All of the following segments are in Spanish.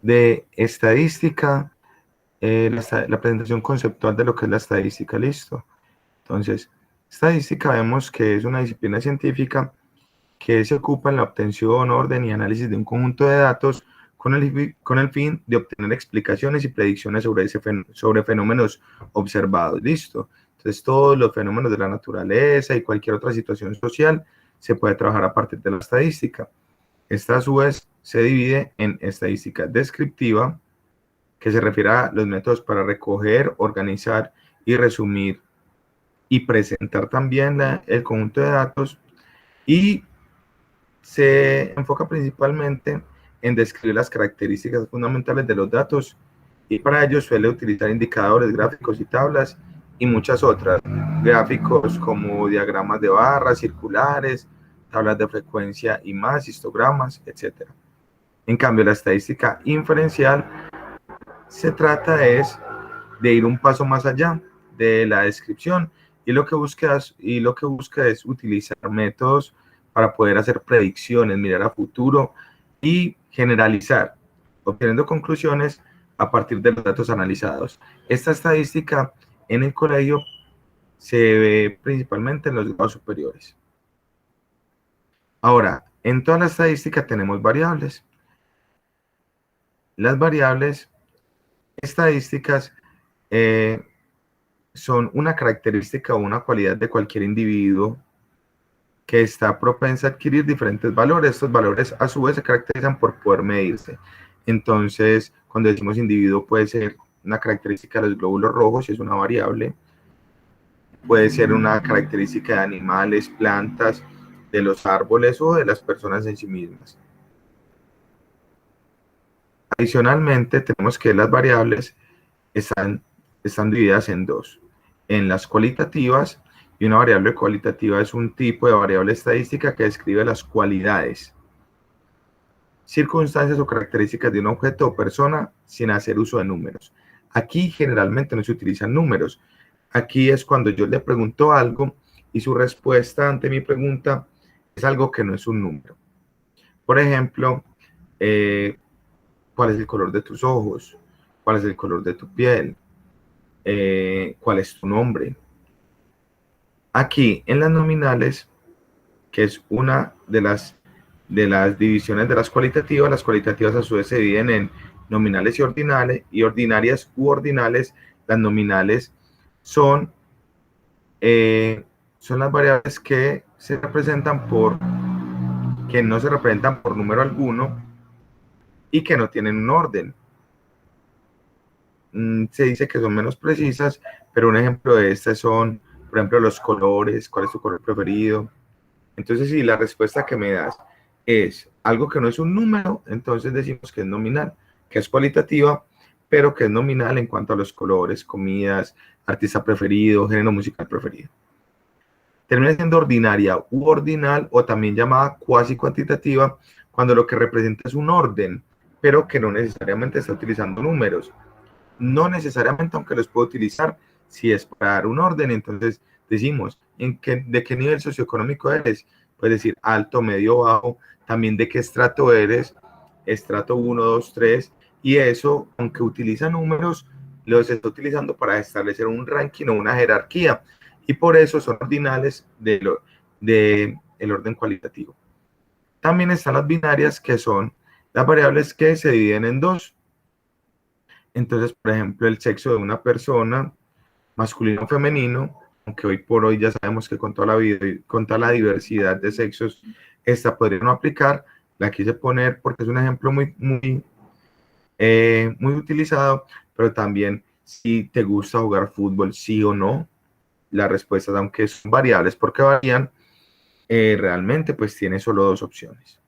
de estadística, la presentación conceptual de lo que es la estadística, listo. Entonces, estadística vemos que es una disciplina científica que se ocupa en la obtención, orden y análisis de un conjunto de datos con el fin de obtener explicaciones y predicciones sobre fenómenos observados. Listo. Entonces, todos los fenómenos de la naturaleza y cualquier otra situación social se puede trabajar a partir de la estadística. Esta, a su vez, se divide en estadística descriptiva, que se refiere a los métodos para recoger, organizar y resumir y presentar también el conjunto de datos, y se enfoca principalmente en describir las características fundamentales de los datos, y para ello suele utilizar indicadores, gráficos y tablas y muchas otras. Gráficos como diagramas de barras circulares, tablas de frecuencia y más, histogramas, etc. En cambio, la estadística inferencial se trata es de ir un paso más allá de la descripción, y lo que busca es utilizar métodos para poder hacer predicciones, mirar a futuro y generalizar, obteniendo conclusiones a partir de los datos analizados. Esta estadística en el colegio se ve principalmente en los grados superiores. Ahora, en toda la estadística tenemos variables. Las variables estadísticas eh, son una característica o una cualidad de cualquier individuo que está propensa a adquirir diferentes valores. Estos valores a su vez se caracterizan por poder medirse. Entonces, cuando decimos individuo, puede ser una característica de los glóbulos rojos, si es una variable, puede ser una característica de animales, plantas, de los árboles o de las personas en sí mismas. Adicionalmente, tenemos que las variables están divididas en dos: en las cualitativas, y una variable cualitativa es un tipo de variable estadística que describe las cualidades, circunstancias o características de un objeto o persona sin hacer uso de números. Aquí generalmente no se utilizan números. Aquí es cuando yo le pregunto algo y su respuesta ante mi pregunta es algo que no es un número. Por ejemplo, ¿cuál es el color de tus ojos? ¿Cuál es el color de tu piel? ¿Cuál es tu nombre? Aquí en las nominales, que es una de las divisiones de las cualitativas a su vez se dividen en nominales y ordinarias u ordinales. Las nominales son, son las variables que se representan que no se representan por número alguno y que no tienen un orden. Se dice que son menos precisas, pero un ejemplo de estas son, por ejemplo, los colores. ¿Cuál es tu color preferido? Entonces, si la respuesta que me das es algo que no es un número, entonces decimos que es nominal, que es cualitativa, pero que es nominal en cuanto a los colores, comidas, artista preferido, género musical preferido. Termina siendo ordinaria u ordinal, o también llamada cuasi cuantitativa, cuando lo que representa es un orden, pero que no necesariamente está utilizando números. No necesariamente, aunque los puedo utilizar si es para dar un orden. Entonces decimos de qué nivel socioeconómico eres, puedes decir alto, medio, bajo, también de qué estrato eres, estrato 1, 2, 3, y eso, aunque utiliza números, los está utilizando para establecer un ranking o una jerarquía, y por eso son ordinales de el orden cualitativo. También están las binarias, que son las variables que se dividen en dos. Entonces, por ejemplo, el sexo de una persona, masculino o femenino, aunque hoy por hoy ya sabemos que con con toda la diversidad de sexos, esta podría no aplicar. La quise poner porque es un ejemplo muy utilizado, pero también si te gusta jugar fútbol, sí o no. Las respuestas, aunque son variables porque varían, realmente pues tiene solo dos opciones.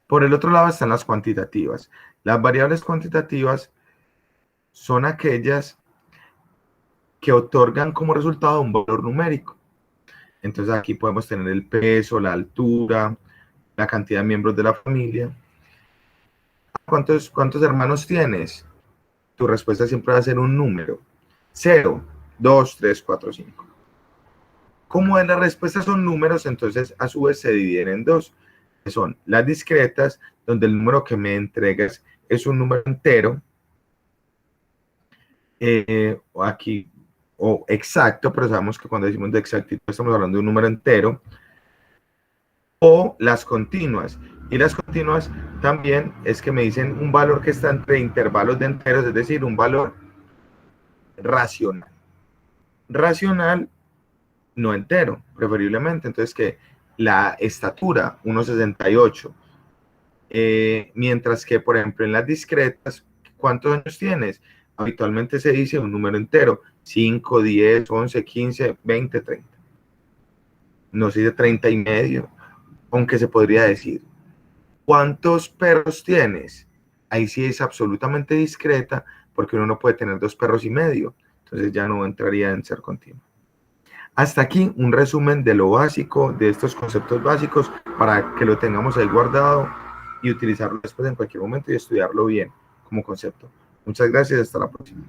Por el otro lado están las cuantitativas. Las variables cuantitativas son aquellas que otorgan como resultado un valor numérico. Entonces aquí podemos tener el peso, la altura, la cantidad de miembros de la familia. ¿Cuántos hermanos tienes? Tu respuesta siempre va a ser un número: 0, 2, 3, 4, 5. Como las respuestas son números, entonces a su vez se dividen en dos, que son las discretas, donde el número que me entregas es un número entero, aquí, o exacto, pero sabemos que cuando decimos de exactitud estamos hablando de un número entero, o las continuas. Y las continuas también es que me dicen un valor que está entre intervalos de enteros, es decir, un valor racional. Racional, no entero, preferiblemente. Entonces, que la estatura, 1,68. Mientras que, por ejemplo, en las discretas, ¿cuántos años tienes? Habitualmente se dice un número entero, 5, 10, 11, 15, 20, 30. No se dice 30 y medio, aunque se podría decir. ¿Cuántos perros tienes? Ahí sí es absolutamente discreta, porque uno no puede tener 2 perros y medio, entonces ya no entraría en ser continuo. Hasta aquí un resumen de lo básico, de estos conceptos básicos, para que lo tengamos ahí guardado y utilizarlo después en cualquier momento y estudiarlo bien como concepto. Muchas gracias, hasta la próxima.